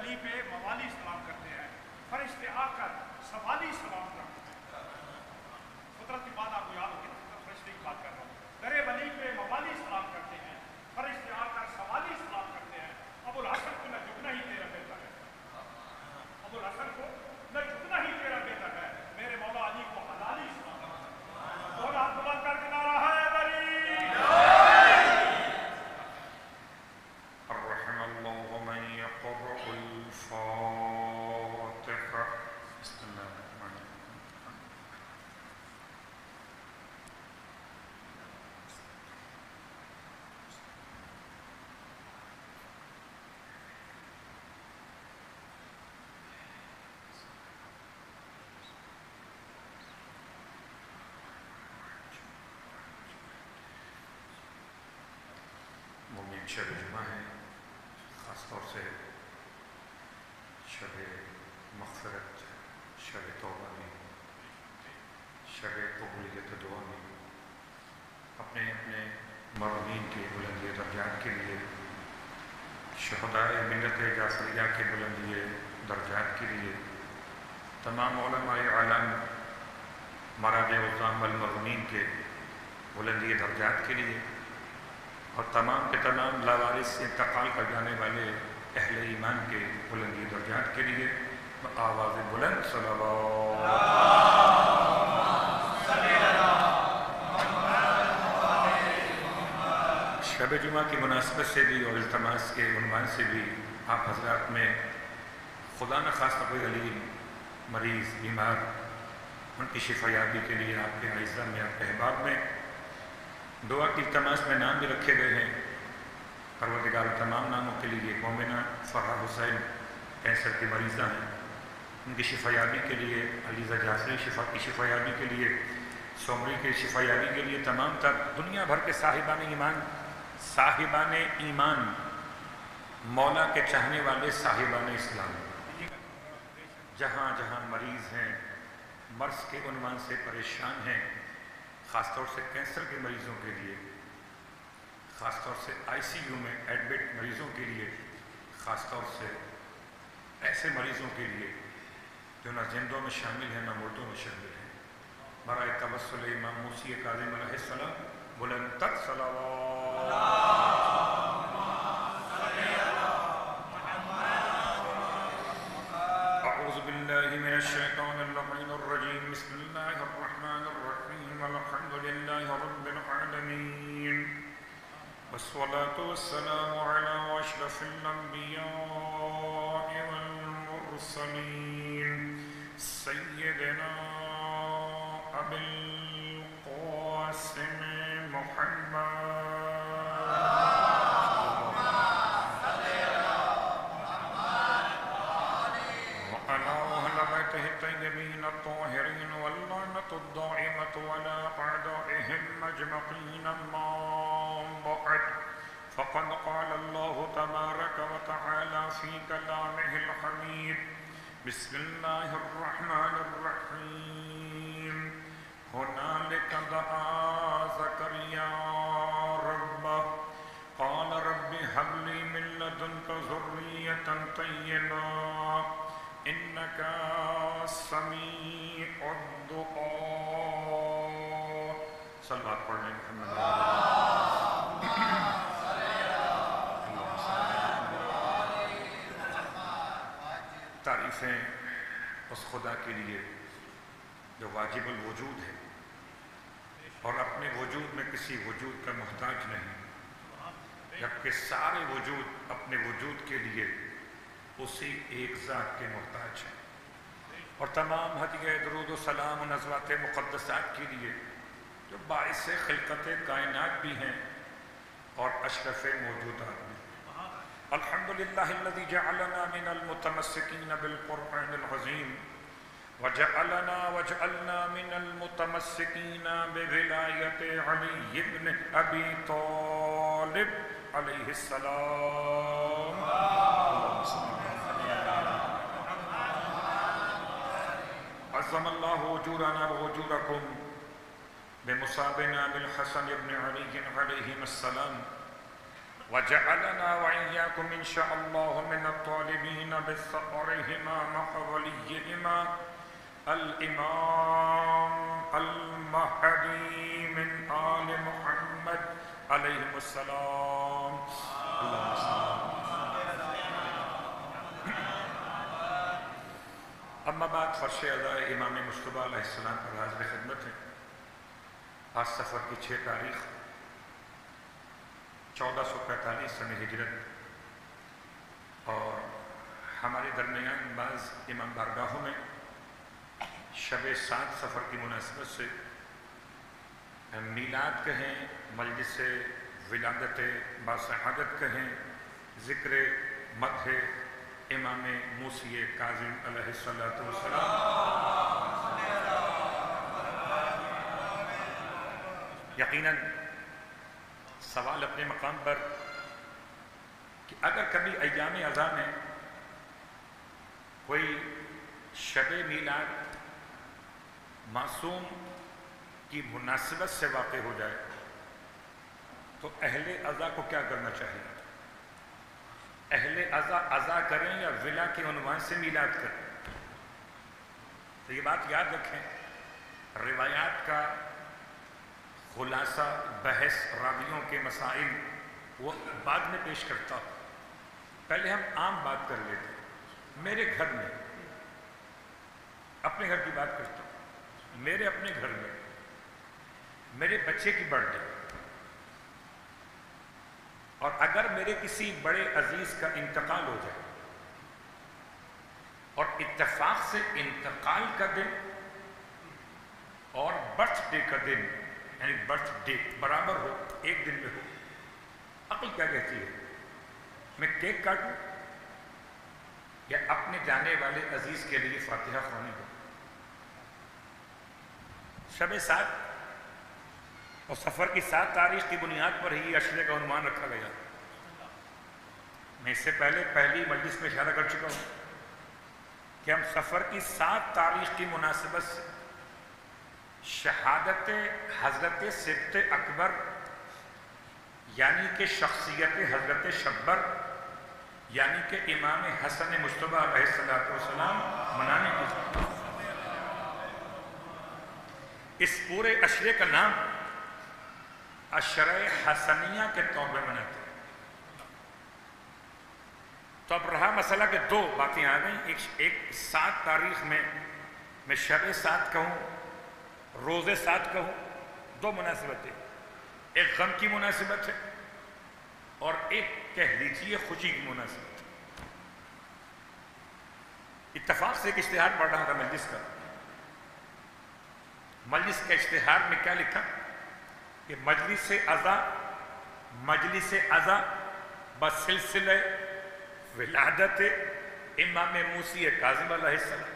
ولی پہ موالی سلام کرتے ہیں، فرشتے آ کر سوالی سلام کرتے ہیں۔ قدرت کی بات آپ کو یاد ہوگی نا، فرشتے کی بات کر رہا ہوں۔ در ولی پہ موالی سلام کرتے ہیں، فرشتے آ کر سوالی سلام کرتے ہیں۔ ابو الحسن کو نہ جھکنا ہی تیرا بہتر ہے، ابو الحسن کو نہ جھکنا ہی تیرا بہتر ہے، میرے مولا علی کو حلالی سلام کرتے ہیں۔ اور ہاتھ بلند کر کے نعرہ ہے الرحم اللہ من يقرأ الفاتحة بسم اللہ الرحمن الرحیم۔ مومن شب جمعہ ہے، خاص طور سے شب مغفرت، شب توبہ میں، شب قبولیت دعا میں اپنے اپنے مرحومین کے بلندی درجات کے لیے، شہداء ملت جعفریہ کے بلندی درجات کے لیے، تمام علماء عالم مراجع عظام المرحومین کے بلندی درجات کے لیے، اور تمام کے تمام لاوارث سے انتقال کر جانے والے اہل ایمان کے بلندی درجات کے لیے آواز بلند صلوات۔ شب جمعہ کی مناسبت سے بھی اور التماس کے عنوان سے بھی آپ حضرات میں خدا نخواستہ کوئی غلیظ مریض بیمار ان کی شفا یابی کے لیے آپ کے اعزہ میں، آپ کے احباب میں دعا کی التماس میں نام بھی رکھے گئے ہیں۔ پروردگار تمام ناموں کے لیے مومنہ فرحہ حسین کینسر کی مریضہ ہیں، ان کی شفا یابی کے لیے، علیزہ جعفری شفا کی شفا یابی کے لیے، سومری کی شفا یابی کے لیے، تمام تر دنیا بھر کے صاحبان ایمان مولا کے چاہنے والے صاحبان اسلام جہاں جہاں مریض ہیں، مرض کے عنوان سے پریشان ہیں، خاص طور سے کینسر کے مریضوں کے لیے، خاص طور سے ICU میں ایڈمٹ مریضوں کے لیے، خاص طور سے ایسے مریضوں کے لیے جو نہ زندوں میں شامل ہیں نہ مردوں میں شامل ہیں، برائے توسل امام موسی کاظم علیہ السلام بلند تر صلوات۔ اعوذ باللہ من الشیطان اللعین الرجیم، بسم اللہ الرحمن الرحیم، الحمد للہ رب العالمین، والصلاة والسلام على أشرف الأنبياء والمرسلين سيدنا أبي القاسم محمد وعلى أهل بيته الطيبين الطاهرين واللعنة الدائمة على أعدائهم أجمعين، أما بعد، فقد قال الله تبارك وتعالى في كلامه الحميد، بسم الله الرحمن الرحيم، هنالك دعا زكريا ربه قال رب هب لي من لدنك ذرية طيبة إنك سميع الدعاء۔ صلوات پڑھنے محمد تعریفیں اس خدا کے لیے جو واجب الوجود ہے اور اپنے وجود میں کسی وجود کا محتاج نہیں، جبکہ سارے وجود اپنے وجود کے لیے اسی ایک ذات کے محتاج ہیں، اور تمام ہدیہ درود و سلام و نزوات مقدسات کے لیے جو باعث خلقت کائنات بھی ہیں اور اشرف موجودات بھی۔ الحمدللہ الذی جعلنا من المتمسکین بالقرآن العظیم وجعلنا من المتمسکین بولایت علی بن ابی طالب علیہ السلام۔ عظم اللہ اجورنا واجورکم بمصابنا بالحسن بن علی علیہ السلام وجعلنا وإياكم إن شاء الله من الطالبين بالثأرهما مع وليهما الإمام المهدي من آل محمد عليهم السلام. اما بعد، فرش ادائے امام مصطفیٰ علیہ السلام پر حاضر خدمت ہے. آج سفر کی 6 تاریخ 1445 سن ہجرت، اور ہمارے درمیان بعض امام بارگاہوں میں شب 7 سفر کی مناسبت سے میلاد کہیں، مجلس ولادت باصحادت کہیں، ذکر مدح امام موسی کاظم علیہ السلام. یقیناً سوال اپنے مقام پر کہ اگر کبھی ایام اعضاء میں کوئی شب میلاد معصوم کی مناسبت سے واقع ہو جائے تو اہل عزا کو کیا کرنا چاہیے؟ اہل عزا عزا کریں یا ولا کے عنوان سے میلاد کریں؟ تو یہ بات یاد رکھیں، روایات کا خلاصہ بحث راویوں کے مسائل وہ بعد میں پیش کرتا ہوں. پہلے ہم عام بات کر لیتے ہیں. میرے گھر میں، اپنے گھر کی بات کرتا ہوں، میرے اپنے گھر میں میرے بچے کی برتھ ڈے، اور اگر میرے کسی بڑے عزیز کا انتقال ہو جائے اور اتفاق سے انتقال کا دن اور برتھ ڈے کا دن، یعنی برتھ ڈے برابر ہو، ایک دن میں ہو، عقل کیا کہتی ہے؟ میں کیک کاٹوں یا اپنے جانے والے عزیز کے لیے فاتحہ خوانی ہو؟ شب 7 اور سفر کی 7 تاریخ کی بنیاد پر ہی عشرے کا عنوان رکھا گیا. میں اس سے پہلے پہلی مجلس میں اشارہ کر چکا ہوں کہ ہم سفر کی 7 تاریخ کی مناسبت سے شہادت حضرت سبت اکبر یعنی کہ شخصیت حضرت شبر یعنی کہ امام حسن مصطفیٰ علیہ السلام منانے کی. اس پورے عشرے کا نام عشرہ حسنیہ کے طور پر مناتے ہیں. تو اب رہا مسئلہ کہ 2 باتیں آ گئیں. ایک 7 تاریخ میں شب 7 کہوں، روزے 7 کہوں، 2 مناسبتیں. ایک غم کی مناسبت ہے اور ایک کہہ لیجیے خوشی کی مناسبت. اتفاق سے ایک اشتہار پڑھ رہا تھا مجلس کا. مجلس کے اشتہار میں کیا لکھا کہ مجلس عزا بسلسلہ ولادت امام موسی کاظم علیہ السلام.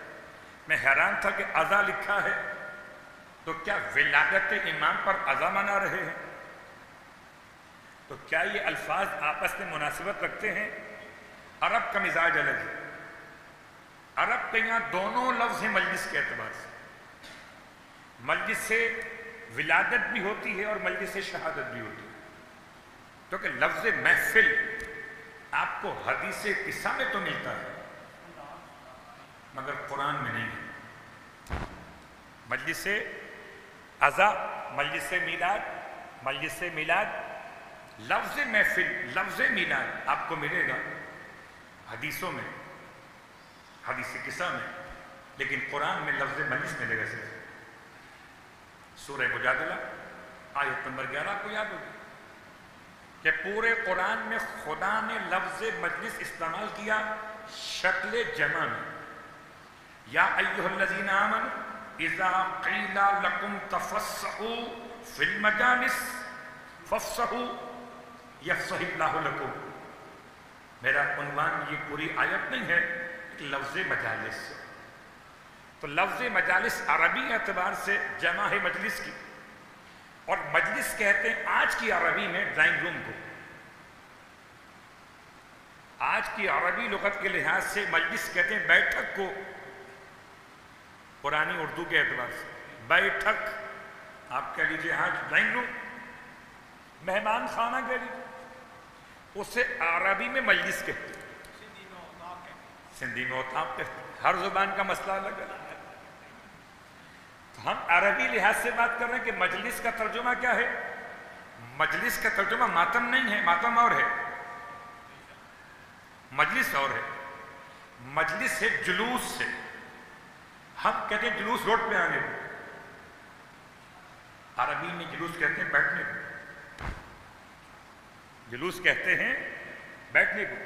میں حیران تھا کہ عزا لکھا ہے تو کیا ولادت امام پر عزا منا رہے ہیں؟ تو کیا یہ الفاظ آپس میں مناسبت رکھتے ہیں؟ عرب کا مزاج الگ ہے. عرب کے یہاں دونوں لفظ ہیں مجلس کے اعتبار سے. مجلس سے ولادت بھی ہوتی ہے اور مجلس سے شہادت بھی ہوتی ہے. کیونکہ لفظ محفل آپ کو حدیث قصہ میں تو ملتا ہے مگر قرآن میں نہیں ہے. مجلس عزا، مجلس میلاد، لفظ محفل، لفظ میلاد آپ کو ملے گا حدیثوں میں، حدیث قصہ میں، لیکن قرآن میں لفظ مجلس ملے گا صرف. سورہ مجادلہ آیت نمبر 11 کو یاد ہوگی کہ پورے قرآن میں خدا نے لفظ مجلس استعمال کیا شکل جمع میں. یا ایھا الذین آمنوا اذا قیل لکم تفسحوا فی المجالس فافسحوا یفسح اللہ لکم. میرا عنوان یہ پوری آیت نہیں ہے، لفظ مجالس. تو لفظ مجالس عربی اعتبار سے جمع ہے مجلس کی، اور مجلس کہتے ہیں آج کی عربی میں ڈرائنگ روم کو. آج کی عربی لغت کے لحاظ سے مجلس کہتے ہیں بیٹھک کو. پرانی اردو کے اعتبار سے بیٹھک آپ کہہ لیجیے، آج ڈرائنگ روم، مہمان خانہ کہہ لیجیے. اسے عربی میں مجلس کہتے ہیں، سندھی میں اوطاق کہتے ہیں، ہر زبان کا مسئلہ الگ الگ ہے۔ تو ہم عربی لحاظ سے بات کر رہے ہیں کہ مجلس کا ترجمہ کیا ہے؟ مجلس کا ترجمہ ماتم نہیں ہے، ماتم اور ہے، مجلس اور ہے۔ مجلس ہے جلوس سے، ہم کہتے ہیں جلوس روڈ پہ آنے کو، عربی میں جلوس کہتے ہیں بیٹھنے کو، جلوس کہتے ہیں بیٹھنے کو۔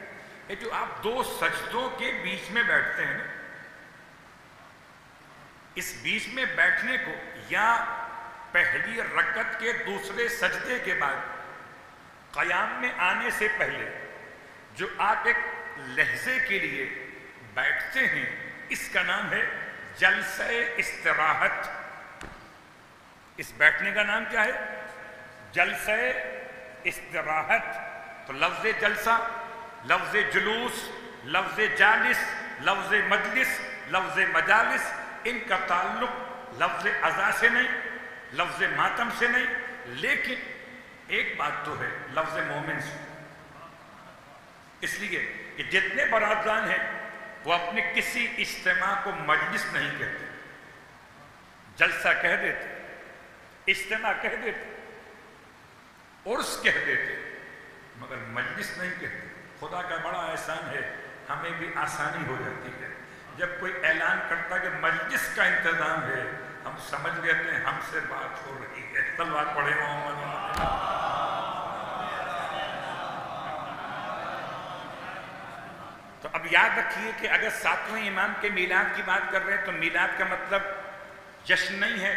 یہ جو آپ دو سجدوں کے بیچ میں بیٹھتے ہیں نا، اس بیچ میں بیٹھنے کو یا پہلی رکعت کے دوسرے سجدے کے بعد قیام میں آنے سے پہلے جو آپ ایک لحظے کے لیے بیٹھتے ہیں، اس کا نام ہے جلسہ استراحت۔ اس بیٹھنے کا نام کیا ہے؟ جلسہ استراحت۔ تو لفظ جلسہ، لفظ جلوس، لفظ جالس، لفظ مجلس، لفظ مجالس، ان کا تعلق لفظ عزا سے نہیں، لفظ ماتم سے نہیں، لیکن ایک بات تو ہے لفظ مومن سے۔ اس لیے کہ جتنے برادران ہیں وہ اپنے کسی اجتماع کو مجلس نہیں کہتے، جلسہ کہہ دیتے، اجتماع کہہ دیتے، عرس کہہ دیتے، مگر مجلس نہیں کہتے۔ خدا کا بڑا احسان ہے، ہمیں بھی آسانی ہو جاتی ہے جب کوئی اعلان کرتا کہ مجلس کا انتظام ہے، ہم سمجھ لیتے ہیں ہم سے بات ہو رہی ہے۔ صلوات پڑھے محمد۔ تو اب یاد رکھیے کہ اگر ساتویں امام کے میلاد کی بات کر رہے ہیں تو میلاد کا مطلب جشن نہیں ہے،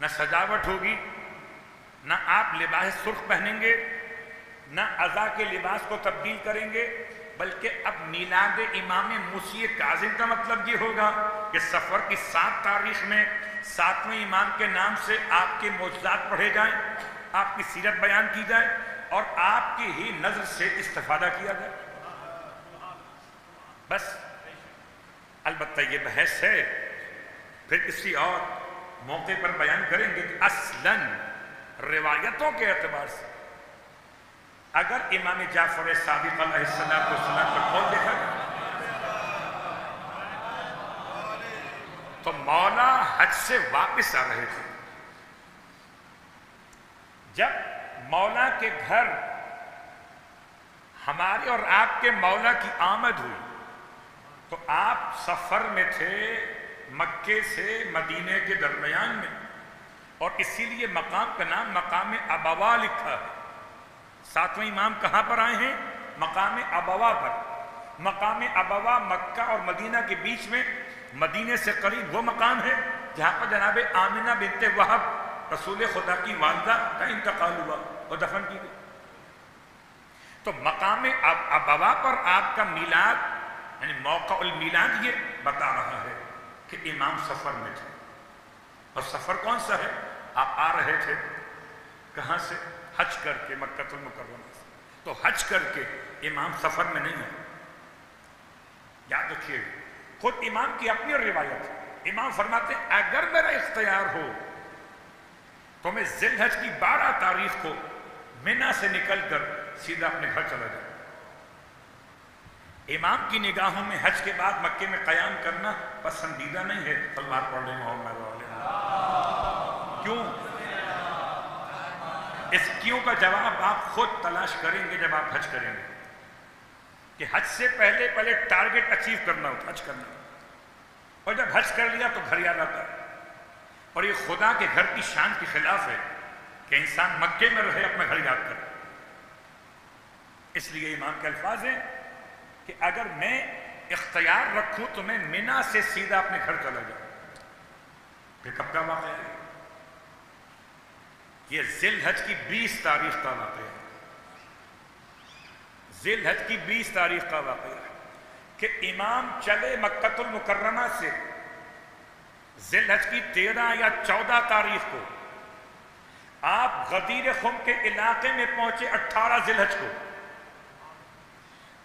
نہ سجاوٹ ہوگی، نہ آپ لباس سرخ پہنیں گے، نہ عزا کے لباس کو تبدیل کریں گے، بلکہ اب میلاد امام موسی کاظم کا مطلب یہ ہوگا کہ سفر کی 7 تاریخ میں 7ویں امام کے نام سے آپ کے معجزات پڑھے جائیں، آپ کی سیرت بیان کی جائے اور آپ کی ہی نظر سے استفادہ کیا جائے۔ بس البتہ یہ بحث ہے، پھر کسی اور موقع پر بیان کریں گے کہ اصلاً روایتوں کے اعتبار سے اگر امام جعفر صادق علیہ السلام پر قول دیکھا تو مولا حج سے واپس آ رہے تھے۔ جب مولا کے گھر ہمارے اور آپ کے مولا کی آمد ہوئی تو آپ سفر میں تھے مکے سے مدینے کے درمیان میں، اور اسی لیے مقام کا نام مقام ابوا لکھا ہے۔ 7ویں امام کہاں پر آئے ہیں؟ مقام ابوا پر۔ مقام ابوا مکہ اور مدینہ کے بیچ میں، مدینے سے قریب وہ مقام ہے جہاں پر جناب آمنہ بنت وہب رسول خدا کی والدہ کا انتقال ہوا اور دفن کی گئی۔ تو مقام ابوا پر آپ کا میلاد یعنی موقع المیلاد یہ بتا رہا ہے کہ امام سفر میں تھے، اور سفر کون سا ہے؟ آپ آ رہے تھے کہاں سے؟ حج کر کے مکہ المکرمہ سے۔ تو حج کر کے امام سفر میں نہیں ہے۔ یاد رکھیے خود امام کی اپنی روایت ہے، امام فرماتے ہیں اگر میرا اختیار ہو تو میں ذی الحج کی 12 تاریخ کو منا سے نکل کر سیدھا اپنے گھر چلا جاؤں۔ امام کی نگاہوں میں حج کے بعد مکے میں قیام کرنا پسندیدہ نہیں ہے۔ صلوات پڑھ لیں محمد علیہ۔ کیوں؟ اس کیوں کا جواب آپ خود تلاش کریں گے جب آپ حج کریں گے، کہ حج سے پہلے ٹارگٹ اچیو کرنا ہوتا، حج کرنا ہوتا، اور جب حج کر لیا تو گھر یاد آتا ہے۔ اور یہ خدا کے گھر کی شان کے خلاف ہے کہ انسان مکے میں رہے اپنا گھر یاد کرے۔ اس لیے امام کے الفاظ ہیں کہ اگر میں اختیار رکھوں تو میں منا سے سیدھا اپنے گھر چلا جاؤں۔ پھر کب کا واقعہ ہے؟ یہ ذی الحج کی 20 تاریخ کا واقعہ ہے۔ ذی الحج کی 20 تاریخ کا واقعہ ہے کہ امام چلے مکہ المکرمہ سے ذی الحج کی 13 یا 14 تاریخ کو، آپ غدیر خم کے علاقے میں پہنچے 18 ذی الحج کو۔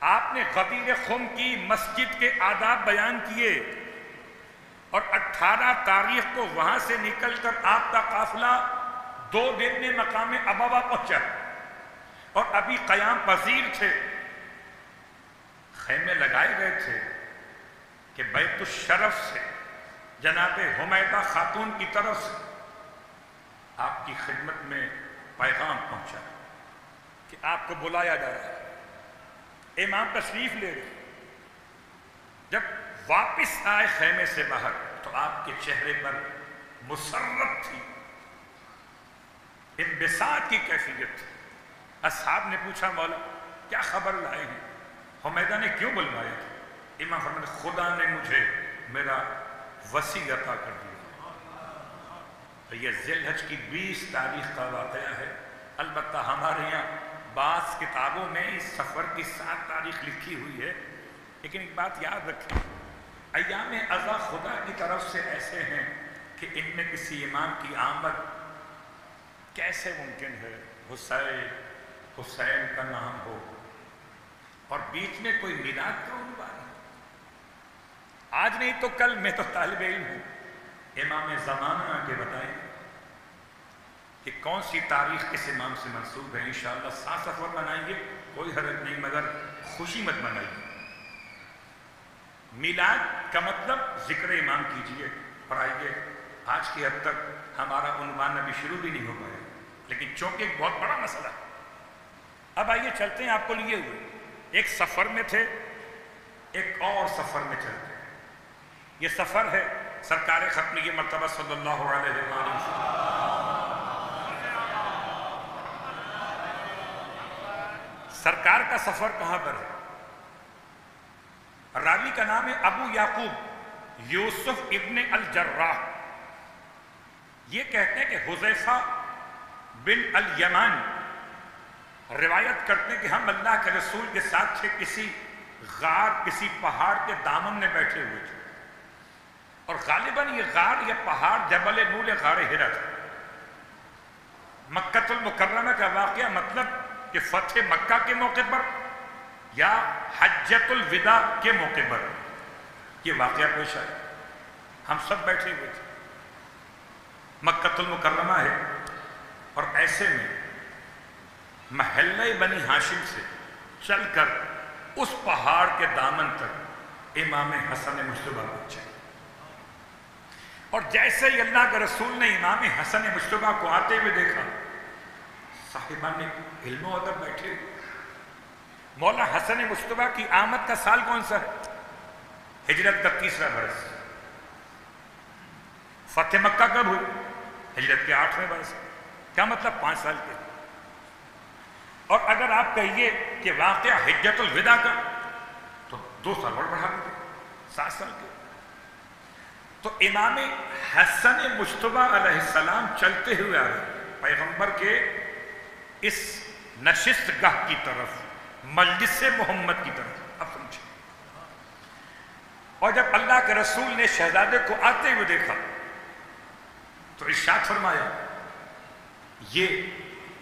آپ نے غدیر خم کی مسجد کے آداب بیان کیے، اور 18 تاریخ کو وہاں سے نکل کر آپ کا قافلہ 2 دن میں مقام ابوا پہنچا، اور ابھی قیام پذیر تھے، خیمے لگائے گئے تھے کہ بیت الشرف سے جناب حمیدہ خاتون کی طرف سے آپ کی خدمت میں پیغام پہنچا کہ آپ کو بلایا جا رہا ہے، امام تشریف لے گئے۔ جب واپس آئے خیمے سے باہر تو آپ کے چہرے پر مسرت تھی، انبساط کی کیفیت تھی۔ اصحاب نے پوچھا مولا کیا خبر لائے ہیں، حمیدہ نے کیوں بلوایا تھا؟ امام فرماتے خدا نے مجھے میرا وصی عطا کر دیا۔ تو یہ ذی الحج کی 20 تاریخ کا واقعہ ہے۔ البتہ ہمارے یہاں بعض کتابوں میں اس سفر کی 7 تاریخ لکھی ہوئی ہے، لیکن ایک بات یاد رکھیں، ایام عزا خدا کی طرف سے ایسے ہیں کہ ان میں کسی امام کی آمد کیسے ممکن ہے؟ حسین کا نام ہو اور بیچ میں کوئی میلاد کا عنوان ہے۔ آج نہیں تو کل میں تو طالب علم ہوں، امام زمانہ آ کے بتائیں کہ کون سی تاریخ کس امام سے منسوب ہے۔ انشاءاللہ 7 سفر منائیں گے، کوئی حرج نہیں، مگر خوشی مت منائیے۔ میلاد کا مطلب ذکر امام کیجئے اور آئیے، آج کی حد تک ہمارا عنوان ابھی شروع بھی نہیں ہو پایا، لیکن چونکہ ایک بہت بڑا مسئلہ ہے۔ اب آئیے چلتے ہیں، آپ کو لیے ہوئے ایک سفر میں تھے، ایک اور سفر میں چلتے ہیں۔ یہ سفر ہے سرکار ختمی مرتبہ صلی اللہ علیہ وسلم۔ سرکار کا سفر کہاں پر ہے؟ راوی کا نام ہے ابو یعقوب یوسف ابن الجراح۔ یہ کہتے ہیں کہ حذیفہ بن الیمان روایت کرتے ہیں کہ ہم اللہ کے رسول کے ساتھ تھے، کسی غار، کسی پہاڑ کے دامن میں بیٹھے ہوئے تھے، اور غالباً یہ غار یا پہاڑ جبل نور غار ہرا تھا۔ مکہ المکرمہ کا واقعہ، مطلب کہ فتح مکہ کے موقع پر یا حجۃ الوداع کے موقع پر یہ واقعہ پیش آیا۔ ہم سب بیٹھے ہوئے تھے، مکہ المکرمہ ہے، اور ایسے میں محلہ بنی ہاشم سے چل کر اس پہاڑ کے دامن تک امام حسن مجتبیٰ پہنچے، اور جیسے ہی اللہ کے رسول نے امام حسن مجتبیٰ کو آتے ہوئے دیکھا، صاحبان علم و ادب بیٹھے ہوئے۔ مولا حسن مجتبیٰ کی آمد کا سال کون سا ہے؟ ہجرت کا 3واں برس۔ فتح مکہ کب ہوئی؟ ہجرت کے 8ویں برس۔ کیا مطلب 5 سال کے۔ اور اگر آپ کہیے کہ واقعہ حجۃ الوداع کا، تو 2 سال اور بڑھا دیں، 7 سال کے۔ تو امام حسن مجتبیٰ علیہ السلام چلتے ہوئے آ رہے پیغمبر کے اس نشست گاہ کی طرف، مجلس محمد کی طرف۔ اب سمجھیں، اور جب اللہ کے رسول نے شہزادے کو آتے ہوئے دیکھا تو ارشاد فرمایا، یہ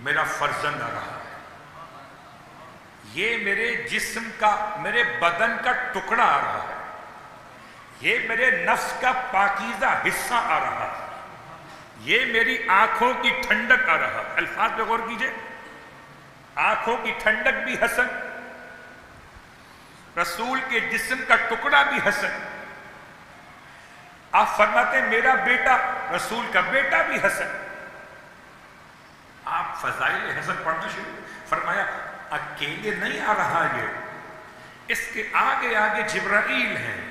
میرا فرزند آ رہا ہے، یہ میرے جسم کا، میرے بدن کا ٹکڑا آ رہا ہے، یہ میرے نفس کا پاکیزہ حصہ آ رہا ہے، یہ میری آنکھوں کی ٹھنڈک آ رہا ہے۔ الفاظ پہ غور کیجئے، آنکھوں کی ٹھنڈک بھی حسن، رسول کے جسم کا ٹکڑا بھی حسن۔ آپ فرماتے ہیں میرا بیٹا، رسول کا بیٹا بھی حسن۔ آپ فضائل حسن پڑھنا شروع، فرمایا اکیلے نہیں آ رہا یہ، اس کے آگے آگے جبرائیل ہیں۔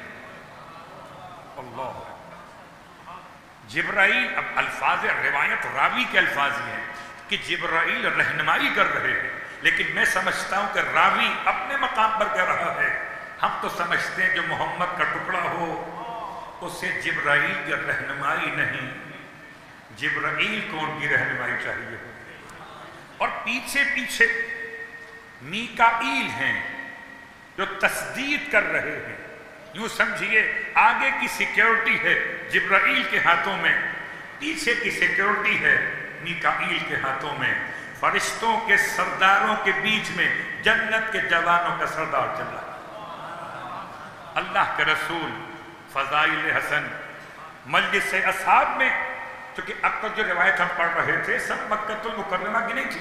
اللہ، جبرائیل، اب الفاظ روایت راوی کے الفاظ یہ ہیں کہ جبرائیل رہنمائی کر رہے ہیں، لیکن میں سمجھتا ہوں کہ راوی اپنے مقام پر کہہ رہا ہے۔ ہم تو سمجھتے ہیں جو محمد کا ٹکڑا ہو اسے جبرائیل کی رہنمائی نہیں، جبرائیل کو ان کی رہنمائی چاہیے، اور پیچھے پیچھے میکائیل ہیں جو تصدیق کر رہے ہیں۔ یوں سمجھیے آگے کی سیکیورٹی ہے جبرائیل کے ہاتھوں میں، پیچھے کی سیکیورٹی ہے میکائیل کے ہاتھوں میں۔ فرشتوں کے سرداروں کے بیچ میں جنت کے جوانوں کا سردار چل رہا ہے۔ اللہ کے رسول فضائل حسن مجلس اصحاب میں، چونکہ اب تک جو روایت ہم پڑھ رہے تھے سب مکہ المکرمہ کی نہیں تھی،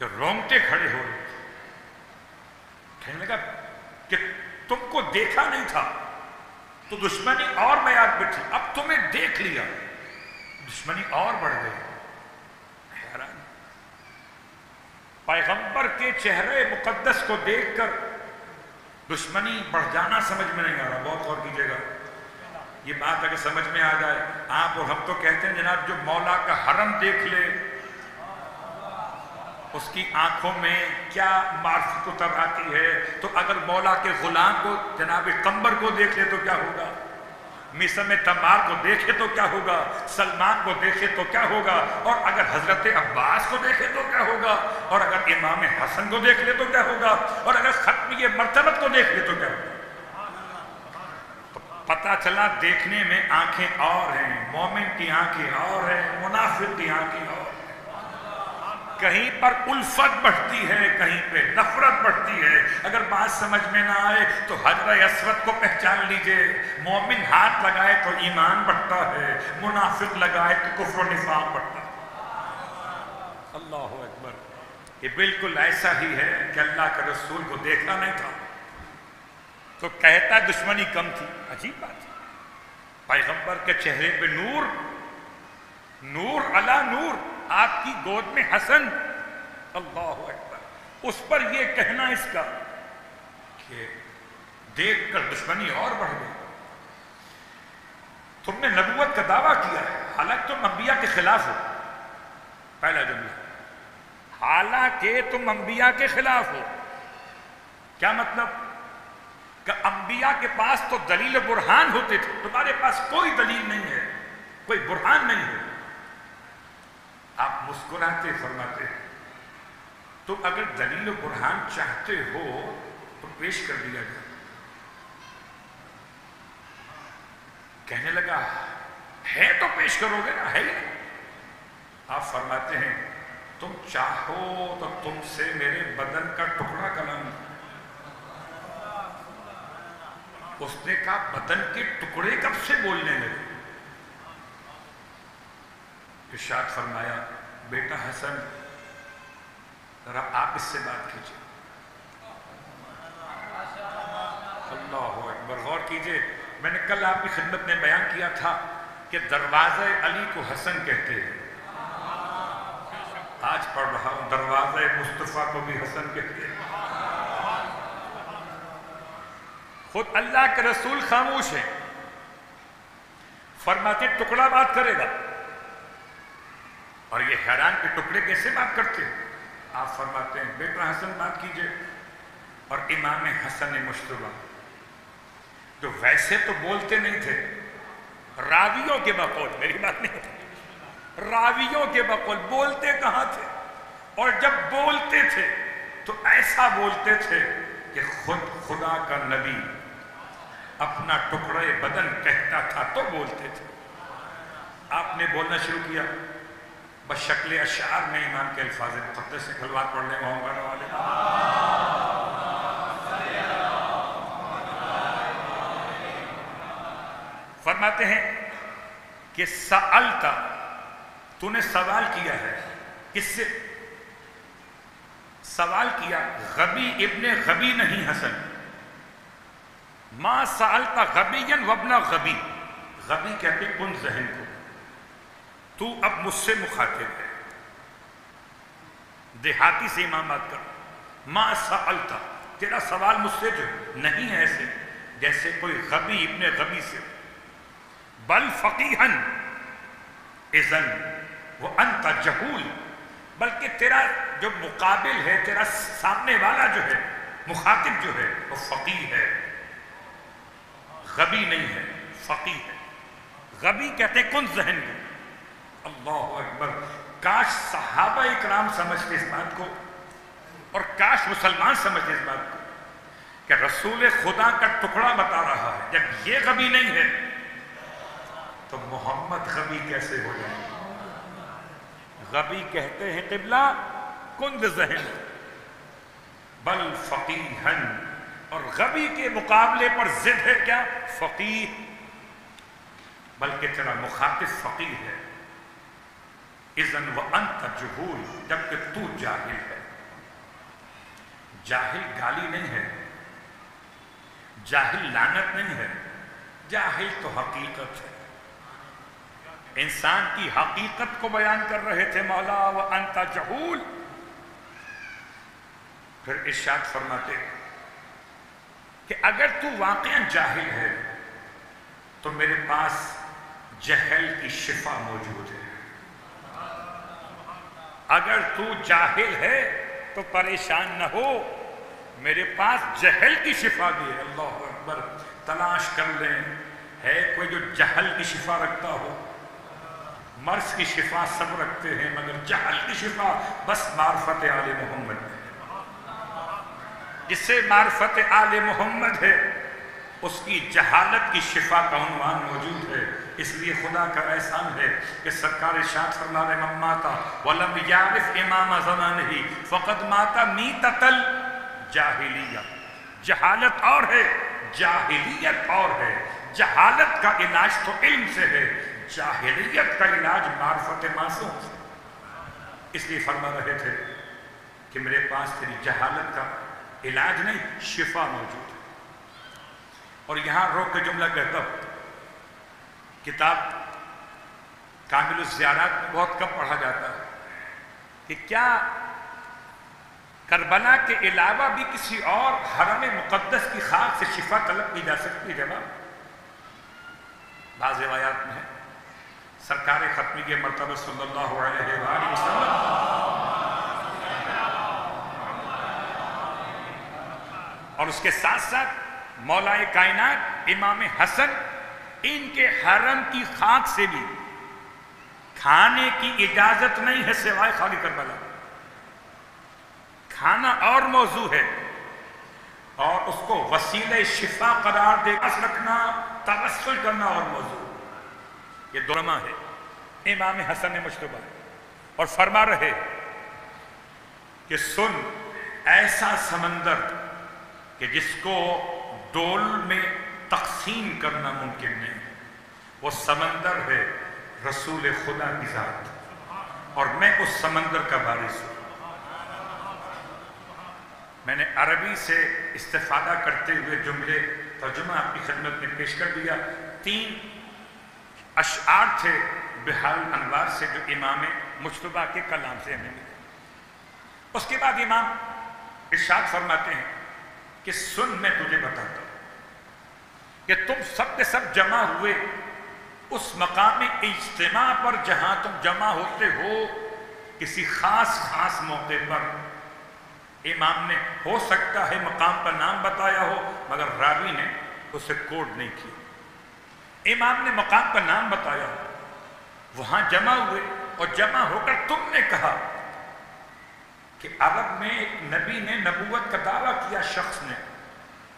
کہ رونگٹے کھڑے ہو رہے تھے. کہنے لگا کہ تم کو دیکھا نہیں تھا تو دشمنی اور میعاد پہ تھی، اب تمہیں دیکھ لیا دشمنی اور بڑھ گئی. حیران. پیغمبر کے چہرے مقدس کو دیکھ کر دشمنی بڑھ جانا سمجھ میں نہیں آ رہا. بہت غور کیجیے گا یہ بات اگر سمجھ میں آ جائے. آپ اور ہم تو کہتے ہیں جناب جو مولا کا حرم دیکھ لے اس کی آنکھوں میں کیا معرفت اتر آتی ہے، تو اگر مولا کے غلام کو جناب قمبر کو دیکھ لے تو کیا ہوگا، میثم تمار کو دیکھے تو کیا ہوگا، سلمان کو دیکھے تو کیا ہوگا، اور اگر حضرت عباس کو دیکھے تو کیا ہوگا، اور اگر امام حسن کو دیکھ لے تو کیا ہوگا، اور اگر ختمی مرتبت کو دیکھ لے تو کیا ہوگا. تو پتہ چلا دیکھنے میں آنکھیں اور ہیں، مومن کی آنکھیں اور ہیں، منافق کی آنکھیں اور ہیں. کہیں پر الفت بڑھتی ہے، کہیں پہ نفرت بڑھتی ہے. اگر بات سمجھ میں نہ آئے تو حجر اسود کو پہچان لیجئے. مومن ہاتھ لگائے تو ایمان بڑھتا ہے، منافق لگائے تو کفر و نفاق بڑھتا ہے. اللہ اکبر. یہ بالکل ایسا ہی ہے کہ اللہ کے رسول کو دیکھا نہیں تھا تو کہتا دشمنی کم تھی. عجیب بات ہے. پیغمبر کے چہرے پہ نور، نور علی نور، آپ کی گود میں حسن. اللہ اکبر. اس پر یہ کہنا اس کا کہ دیکھ کر دشمنی اور بڑھ گئی. تم نے نبوت کا دعویٰ کیا ہے حالانکہ تم انبیاء کے خلاف ہو. پہلا جملہ حالانکہ تم انبیاء کے خلاف ہو. کیا مطلب؟ کہ انبیاء کے پاس تو دلیل و برہان ہوتے تھے، تمہارے پاس کوئی دلیل نہیں ہے، کوئی برہان نہیں ہے. آپ مسکراتے فرماتے ہیں تم اگر دلیل و برہان چاہتے ہو تو پیش کر دیا جائے. کہنے لگا ہے تو پیش کرو گے نا، ہے ہی. آپ فرماتے ہیں تم چاہو تو تم سے میرے بدن کا ٹکڑا کلام. اس نے کہا بدن کے ٹکڑے کب سے بولنے لگے؟ ارشاد فرمایا بیٹا حسن ذرا آپ اس سے بات کیجئے. اللہ اکبر. غور کیجئے. میں نے کل آپ کی خدمت میں بیان کیا تھا کہ دروازہ علی کو حسن کہتے ہیں. آج پڑھ رہا ہوں دروازہ مصطفیٰ کو بھی حسن کہتے ہیں. خود اللہ کے رسول خاموش ہیں. فرماتے ٹکڑا بات کرے گا، اور یہ حیران کے ٹکڑے کیسے بات کرتے ہیں. آپ فرماتے ہیں بیٹا حسن بات کیجئے. اور امام حسن مشتبہ جو ویسے تو بولتے نہیں تھے، راویوں کے بقول، میری بات نہیں ہوتی، راویوں کے بقول بولتے کہاں تھے، اور جب بولتے تھے تو ایسا بولتے تھے کہ خود خدا کا نبی اپنا ٹکڑے بدن کہتا تھا تو بولتے تھے. آپ نے بولنا شروع کیا بس شکل اشعار میں امام کے الفاظ مقدس سے کھلوات پڑھنے محمد والے. فرماتے ہیں کہ سألتا، تو نے سوال کیا ہے. کس سے سوال کیا؟ غبی ابن غبی نہیں حسن. ما سألتا غبیا وابن غبی. غبی کہتے کن ذہن کو. تو اب مجھ سے مخاطب ہے، دیہاتی سے امام بات کر. ما سألتا، تیرا سوال مجھ سے جو نہیں ہے ایسے جیسے کوئی غبی ابن غبی سے. بل فقیہن اذن وانت جہول، بلکہ تیرا جو مقابل ہے، تیرا سامنے والا جو ہے، مخاطب جو ہے وہ فقیہ ہے، غبی نہیں ہے، فقیہ ہے. غبی کہتے کن ذہن کو. اللہ اکبر. کاش صحابہ اکرام سمجھتے اس بات کو، اور کاش مسلمان سمجھتے اس بات کو کہ رسول خدا کا ٹکڑا بتا رہا ہے. جب یہ غبی نہیں ہے تو محمد غبی کیسے ہو جائے؟ غبی کہتے ہیں قبلہ کند ذہن، بل فقیہن، اور غبی کے مقابلے پر ضد ہے کیا؟ فقیہ. بلکہ تیرا مخاطب فقیہ ہے. اذن وانت جہول، جبکہ تو جاہل ہے. جاہل گالی نہیں ہے، جاہل لعنت نہیں ہے، جاہل تو حقیقت ہے۔ انسان کی حقیقت کو بیان کر رہے تھے مولا وانت جہول۔ پھر ارشاد فرماتے کہ اگر تو واقعاً جاہل ہے تو میرے پاس جہل کی شفا موجود ہے۔ اگر تو جاہل ہے تو پریشان نہ ہو، میرے پاس جہل کی شفا بھی ہے۔ اللہ اکبر، تلاش کر لیں، ہے کوئی جو جہل کی شفا رکھتا ہو؟ مرض کی شفا سب رکھتے ہیں مگر جہل کی شفا بس معرفت آل محمد ہے۔ جس سے معرفت آل محمد ہے اس کی جہالت کی شفا کا عنوان موجود ہے۔ اس لیے خدا کا احسان ہے کہ سرکار ارشاد فرما رہے من ماتا ولم یعرف امام زمانہ فقد ماتا میتۃ الجاہلیہ۔ جہالت اور ہے، جاہلیت اور ہے۔ جہالت کا علاج تو علم سے ہے، جاہلیت کا علاج معرفت معصوم سے۔ اس لیے فرما رہے تھے کہ میرے پاس تیری جہالت کا علاج نہیں، شفا موجود ہے۔ اور یہاں روک کے جملہ کہتا ہوں، کتاب کامل الزیارات میں بہت کم پڑھا جاتا ہے کہ کیا کربلا کے علاوہ بھی کسی اور حرم مقدس کی خاک سے شفا طلب کی جا سکتی ہے؟ جواب بعض روایات میں ہے، سرکار ختمی مرتبہ صلی اللہ علیہ وآلہ وسلم اور اس کے ساتھ ساتھ مولا کائنات امام حسن، ان کے حرم کی خاک سے بھی کھانے کی اجازت نہیں ہے سوائے خالی کربلا۔ کھانا اور موضوع ہے اور اس کو وسیلہ شفا قرار دے کر رکھنا، توسل کرنا اور موضوع۔ یہ دونوں ہے امام حسن مجتبی، اور فرما رہے کہ سن ایسا سمندر کہ جس کو ڈول میں تقسیم کرنا ممکن نہیں، وہ سمندر ہے رسول خدا کی ذات، اور میں اس سمندر کا وارث ہوں۔ میں نے عربی سے استفادہ کرتے ہوئے جملے ترجمہ آپ کی خدمت میں پیش کر دیا۔ 3 اشعار تھے بحار الانوار سے جو امام مجتبی کے کلام سے ہمیں ملے۔ اس کے بعد امام ارشاد فرماتے ہیں کہ سن میں تجھے بتاتا ہوں کہ تم سب کے سب جمع ہوئے اس مقام اجتماع پر جہاں تم جمع ہوتے ہو کسی خاص موقع پر۔ امام نے ہو سکتا ہے مقام کا نام بتایا ہو مگر راوی نے اسے کوڈ نہیں کیا۔ امام نے مقام کا نام بتایا ہو، وہاں جمع ہوئے اور جمع ہو کر تم نے کہا کہ عرب میں ایک نبی نے نبوت کا دعویٰ کیا، شخص نے،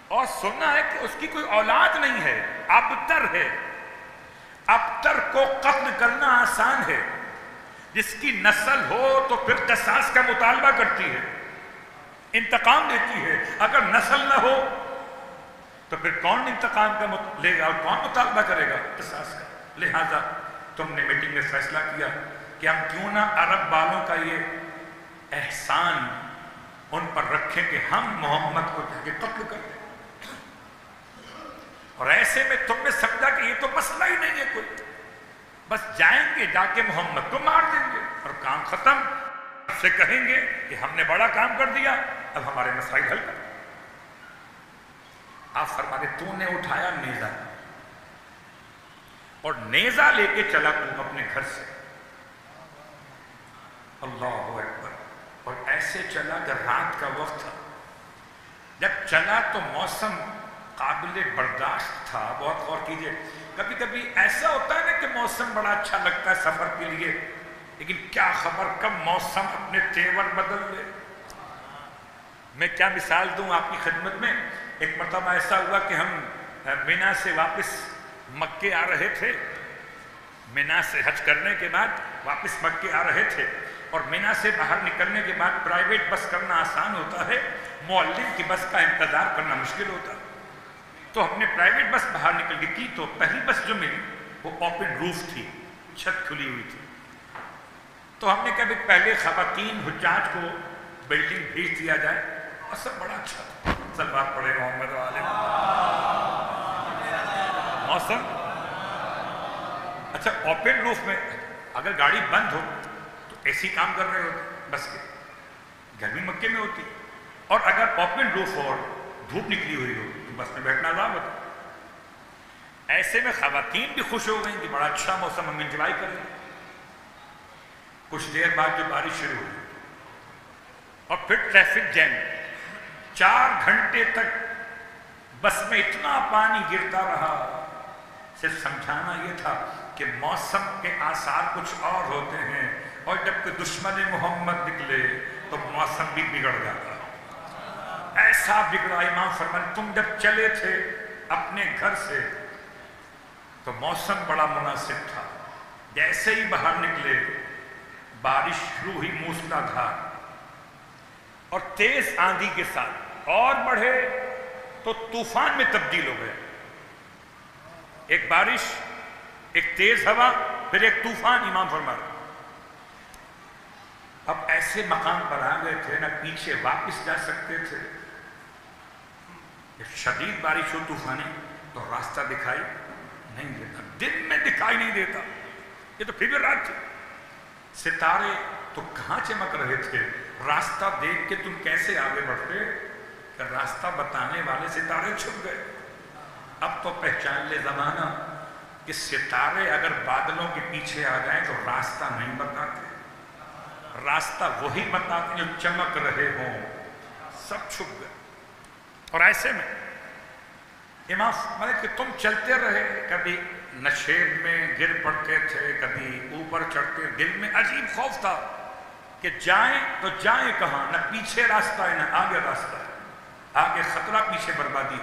اور سنا ہے کہ اس کی کوئی اولاد نہیں ہے، ابتر ہے۔ ابتر کو قتل کرنا آسان ہے، جس کی نسل ہو تو پھر قصاص کا مطالبہ کرتی ہے، انتقام دیتی ہے۔ اگر نسل نہ ہو تو پھر کون انتقام کا لے گا اور کون مطالبہ کرے گا قصاص کا؟ لہذا تم نے میٹنگ میں فیصلہ کیا کہ ہم کیوں نہ عرب والوں کا یہ احسان ان پر رکھیں کہ ہم محمد کو جا کے قتل کر دیں۔ اور ایسے میں تم نے سمجھا کہ یہ تو مسئلہ ہی نہیں ہے کوئی، بس جائیں گے جا کے محمد کو مار دیں گے اور کام ختم، سے کہیں گے کہ ہم نے بڑا کام کر دیا، اب ہمارے مسائل حل کر۔ آپ فرماتے تو نے اٹھایا نیزہ اور نیزہ لے کے چلا تو اپنے گھر سے، اللہ اکبر، اور ایسے چلا کہ رات کا وقت تھا۔ جب چلا تو موسم قابل برداشت تھا۔ بہت غور کیجئے، کبھی کبھی ایسا ہوتا ہے نا کہ موسم بڑا اچھا لگتا ہے سفر کے لیے، لیکن کیا خبر کب موسم اپنے تیور بدل لے۔ میں کیا مثال دوں آپ کی خدمت میں۔ ایک مرتبہ ایسا ہوا کہ ہم مینا سے واپس مکے آ رہے تھے، مینا سے حج کرنے کے بعد واپس مکے آ رہے تھے، اور مینا سے باہر نکلنے کے بعد پرائیویٹ بس کرنا آسان ہوتا ہے، معلم کی بس کا انتظار کرنا مشکل ہوتا ہے۔ تو ہم نے پرائیویٹ بس باہر نکل کی تو پہلی بس جو ملی وہ اوپن روف تھی، چھت کھلی ہوئی تھی۔ تو ہم نے کہا پہلے خواتین حجاج کو بلڈنگ بھیج دیا جائے، موسم بڑا اچھا تھا. سلوات پڑھے محمد والے. موسم اچھا. اوپن روف میں اگر گاڑی بند ہو تو اے سی کام کر رہے ہوتے بس کے. گرمی مکے میں ہوتی. اور اگر اوپن روف اور دھوپ نکلی ہوئی ہو تو بس میں بیٹھنا عذاب ہوتا. ایسے میں خواتین بھی خوش ہو گئیں کہ بڑا اچھا موسم, ہم انجوائے کر رہے ہیں. کچھ دیر بعد جو بارش شروع ہوئی اور پھر ٹریفک جیم, 4 گھنٹے تک بس میں اتنا پانی گرتا رہا. صرف سمجھانا یہ تھا کہ موسم کے آثار کچھ اور ہوتے ہیں, اور جب کوئی دشمن محمد نکلے تو موسم بھی بگڑ جاتا. ایسا بگڑا. امام فرماتے تم جب چلے تھے اپنے گھر سے تو موسم بڑا مناسب تھا. جیسے ہی باہر نکلے بارش شروع ہوئی موسلا دھار اور تیز آندھی کے ساتھ, اور بڑھے تو طوفان میں تبدیل ہو گئے. ایک بارش, ایک تیز ہوا, پھر ایک طوفان. امام فرماتے اب ایسے مقام پر آ گئے تھے نہ پیچھے واپس جا سکتے تھے. شدید بارش ہو طوفانی تو راستہ دکھائی نہیں دیتا. دن میں دکھائی نہیں دیتا, یہ تو پھر بھی رات تھی. ستارے تو کہاں چمک رہے تھے. راستہ دیکھ کے تم کیسے آگے بڑھتے کہ راستہ بتانے والے ستارے چھپ گئے. اب تو پہچان لے زمانہ کہ ستارے اگر بادلوں کے پیچھے آ جائیں تو راستہ نہیں بتاتے. راستہ وہی بتاتے جو چمک رہے ہوں. سب چھپ گئے. اور ایسے میں امام فرماتے کہ تم چلتے رہے, کبھی نشیب میں گر پڑتے تھے, کبھی اوپر چڑھتے. دل میں عجیب خوف تھا کہ جائیں تو جائیں کہاں, نہ پیچھے راستہ ہے نہ آگے راستہ ہے. آگے خطرہ, پیچھے بربادی.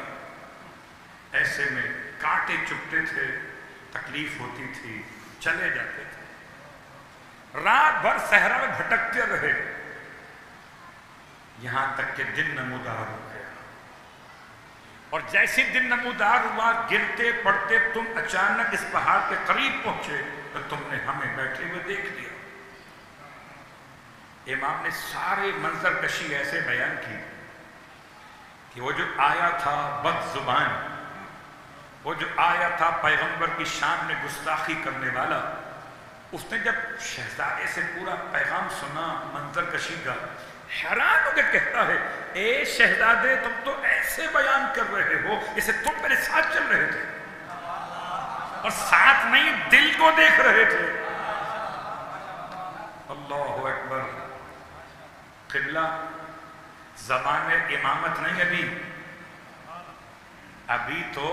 ایسے میں کانٹے چبھتے تھے, تکلیف ہوتی تھی, چلے جاتے تھے. رات بھر صحرا میں بھٹکتے رہے یہاں تک کہ دن نمودار ہو گیا. اور جیسے دن نمودار ہوا, گرتے پڑتے تم اچانک اس پہاڑ کے قریب پہنچے تو تم نے ہمیں بیٹھے ہوئے دیکھ لیا. امام نے سارے منظر کشی ایسے بیان کی کہ وہ جو آیا تھا بد زبان, وہ جو آیا تھا پیغمبر کی شان میں گستاخی کرنے والا, اس نے جب شہزادے سے پورا پیغام سنا منظر کشی کا, حیران ہو کے کہتا ہے اے شہزادے تم تو ایسے بیان کر رہے ہو جیسے تم میرے ساتھ چل رہے تھے, اور ساتھ نہیں دل کو دیکھ رہے تھے. اللہ اکبر. قبلہ زبان امامت نہیں, ابھی تو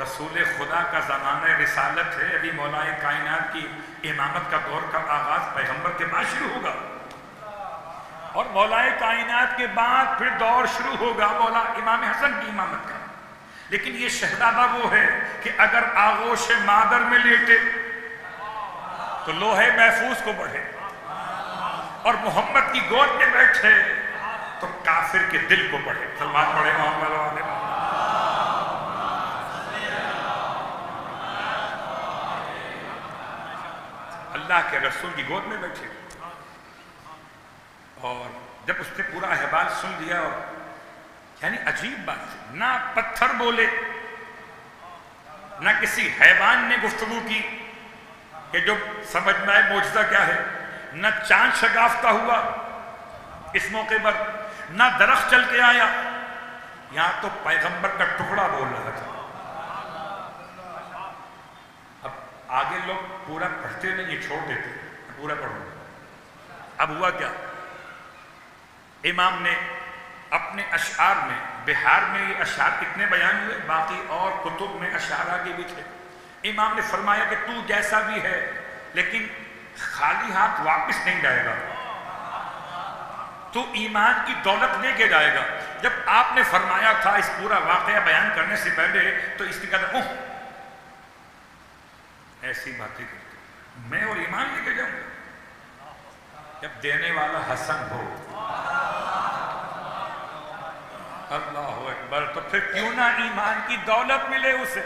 رسول خدا کا زمانہ رسالت ہے. ابھی مولا کائنات کی امامت کا دور کا آغاز پیغمبر کے بعد شروع ہوگا, اور مولا کائنات کے بعد پھر دور شروع ہوگا مولا امام حسن کی امامت کا. لیکن یہ شہزادہ وہ ہے کہ اگر آغوش مادر میں لیٹے تو لوہے محفوظ کو بڑھے, اور محمد کی گود میں بیٹھے تو کافر کے دل کو بڑھے. سلوات پڑھے محمد والے. اللہ کے رسول کی گود میں بیٹھے, اور جب اس نے پورا احوال سن لیا, اور یعنی عجیب بات, نہ پتھر بولے, نہ کسی حیوان نے گفتگو کی کہ جو سمجھنا ہے معجزہ کیا ہے, نہ چاند شگافتہ ہوا اس موقع پر, نہ درخت چل کے آیا, یہاں تو پیغمبر کا ٹکڑا بول رہا تھا. اب آگے لوگ پورا پڑھتے نہیں, یہ چھوڑ دیتے, پورا پڑھو. اب ہوا کیا, امام نے اپنے اشعار میں, بہار میں یہ اشعار کتنے بیان ہوئے, باقی اور کتب میں اشعار آگے بھی تھے. امام نے فرمایا کہ تو جیسا بھی ہے لیکن خالی ہاتھ واپس نہیں جائے گا, تو ایمان کی دولت لے کے جائے گا. جب آپ نے فرمایا تھا اس پورا واقعہ بیان کرنے سے پہلے تو اس نے کہا ایسی باتیں کرتے, میں اور ایمان لے کے جاؤں گا. جب دینے والا حسن ہو, اللہ اکبر, تو پھر کیوں نہ ایمان کی دولت ملے اسے.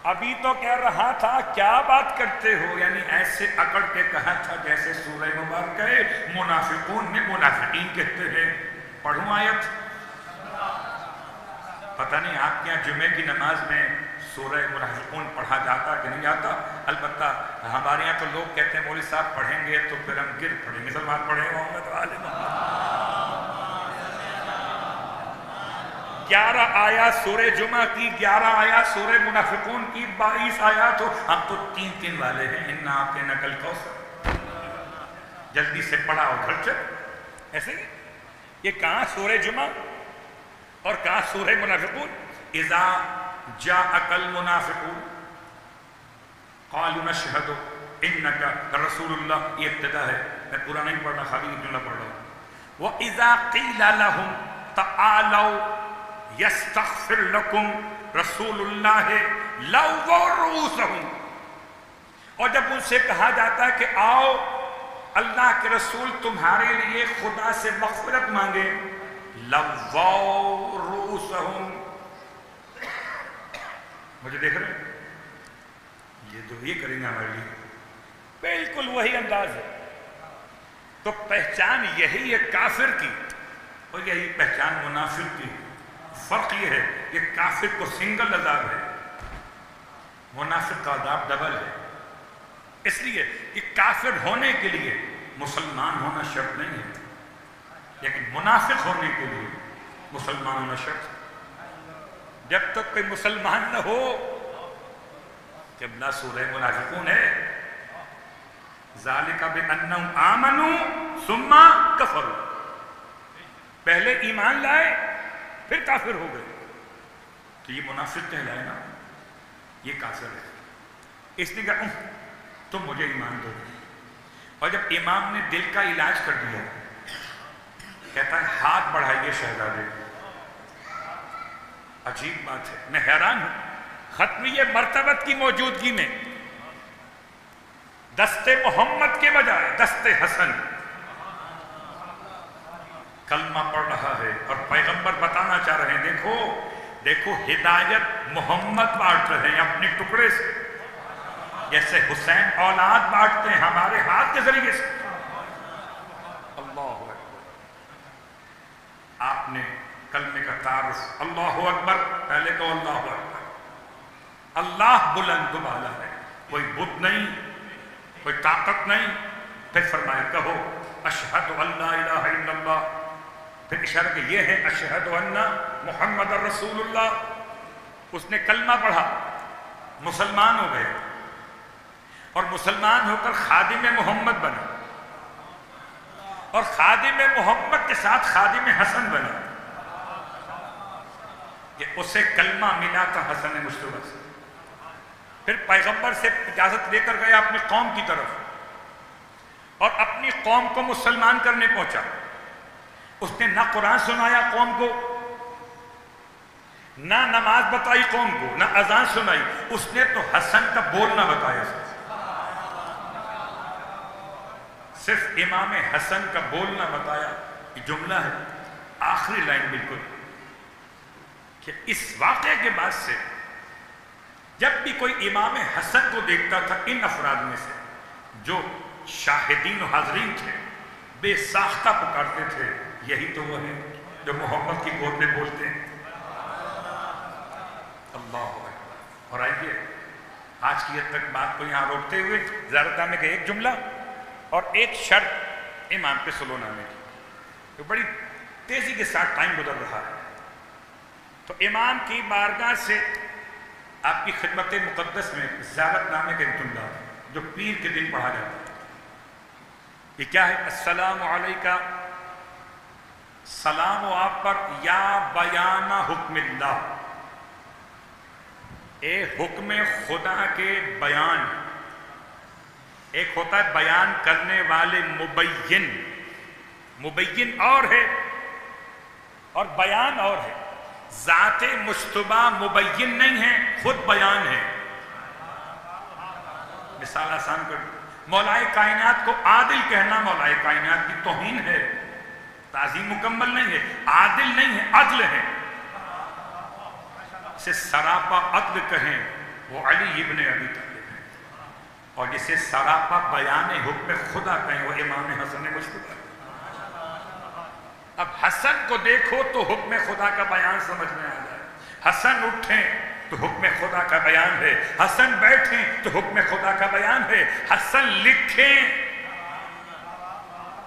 ابھی تو کہہ رہا تھا کیا بات کرتے ہو, یعنی ایسے اکڑ کے کہا تھا جیسے سورہ مبارکہ منافقون میں منافقین کہتے ہیں پڑھوں آیت؟ پتہ نہیں آپ کے یہاں جمعے کی نماز میں سورہ منافقون پڑھا جاتا کہ نہیں جاتا؟ البتہ ہمارے یہاں تو لوگ کہتے ہیں مولوی صاحب پڑھیں گے تو پھر ہم گر پڑیں گے. مسلمان پڑھیں گے محمد والے 11 آیات سورہ جمعہ کی، 11 آیات سورہ منافقون کی، 22 آیات ہو. ہم تو 3 والے ہیں. اِنَّا أَعْطَيْنَاكَ الْكَوْثَرَ. جلدی سے پڑھا اور گھر چل. ایسے ہی یہ کہاں سورہ جمعہ اور کہاں سورہ منافقون؟ اذا جاءك المنافقون قالوا نشهد انك رسول اللہ. یہ ابتدا ہے، میں پورا نہیں پڑھنا، خالی جملہ پڑھ رہا ہوں. واذا قيل لهم تعالوا يستغفر لكم رسول اللہ لووا رؤوسهم. اور جب ان سے کہا جاتا ہے کہ آؤ اللہ کے رسول تمہارے لیے خدا سے مغفرت مانگے، لووا رؤوسهم. مجھے دیکھ رہے ہیں؟ یہ جو یہ کریں گے ہمارے لیے بالکل وہی انداز ہے. تو پہچان یہی ہے کافر کی اور یہی پہچان منافق کی. فرق یہ ہے کہ کافر کو سنگل عذاب ہے، منافق کا عذاب ڈبل ہے. اس لیے کہ کافر ہونے کے لیے مسلمان ہونا شرط نہیں ہے، لیکن منافق ہونے کے لیے مسلمان ہونا شرط ہے. جب تک کوئی مسلمان نہ ہو، جب نہ سورہ منافقون ہے، ذالک بأنہم آمنوا ثم کفروا. پہلے ایمان لائے پھر کافر ہو گئے تو یہ منافق کہلائے نا، یہ کافر ہے. اس نے کہا تم مجھے ایمان دو. اور جب امام نے دل کا علاج کر دیا، کہتا ہے ہاتھ بڑھائیے شہزادے. عجیب بات ہے، میں حیران ہوں. ختمیہ مرتبت کی موجودگی میں دست محمد کے بجائے دست حسن کلمہ پڑھ رہا ہے اور پیغمبر بتانا چاہ رہے ہیں دیکھو دیکھو ہدایت محمد بانٹ رہے ہیں اپنے ٹکڑے سے، جیسے حسین اولاد بانٹتے ہیں ہمارے ہاتھ کے ذریعے سے. اللہ اکبر. آپ نے کلمے کا تعارف اللہ اکبر پہلے کہو اللہ اکبر. اللہ بلند و بالا ہے، کوئی بت نہیں، کوئی طاقت نہیں. پھر فرمایا کہو اشہد ان لا الہ الا اللہ. پھر اشارہ کہ یہ ہے اشہد ان محمد رسول اللہ. اس نے کلمہ پڑھا، مسلمان ہو گئے اور مسلمان ہو کر خادم محمد بنا اور خادم محمد کے ساتھ خادم حسن بنا. کہ اسے کلمہ ملا تھا حسن مشتبہ سے. پھر پیغمبر سے اجازت لے کر گیا اپنی قوم کی طرف اور اپنی قوم کو مسلمان کرنے پہنچا. اس نے نہ قرآن سنایا قوم کو، نہ نماز بتائی قوم کو، نہ اذان سنائی. اس نے تو حسن کا بولنا بتایا. صرف امام حسن کا بولنا بتایا. یہ جملہ ہے آخری لائن بالکل کہ اس واقعے کے بعد سے جب بھی کوئی امام حسن کو دیکھتا تھا ان افراد میں سے جو شاہدین و حاضرین تھے بے ساختہ پکارتے تھے یہی تو وہ ہے جو محمد کی گود میں بولتے ہیں. اللہ اکبر. اور آئیے آج کی حد تک بات کو یہاں روکتے ہوئے زیارت نامے کا ایک جملہ اور ایک شرط امام پہ سلو نامے کی. تو بڑی تیزی کے ساتھ ٹائم گزر رہا ہے تو امام کی بارگاہ سے آپ کی خدمت مقدس میں زیارت نامے کا ایک جملہ جو پیر کے دن پڑھا جاتا ہے. یہ کیا ہے؟ السلام علیکہ، سلام و آپ پر یا بیان حکم اللہ، اے حکم خدا کے بیان. ایک ہوتا ہے بیان کرنے والے مبین، مبین اور ہے اور بیان اور ہے. ذات مشتبہ مبین نہیں ہے، خود بیان ہے. مثال آسان کر دوں، مولائے کائنات کو عادل کہنا مولائے کائنات کی توہین ہے، تعظیم مکمل نہیں ہے، عادل نہیں ہے، عدل ہے. اسے سراپا عدل کہیں وہ علی ابن ابی طالب ہے، اور جسے سراپا بیان حکم خدا کہیں وہ امام حسن مشتبہ. اب حسن کو دیکھو تو حکم خدا کا بیان سمجھ میں آ جائے، حسن اٹھیں تو حکم خدا کا بیان ہے، حسن بیٹھیں تو حکم خدا کا بیان ہے، حسن لکھیں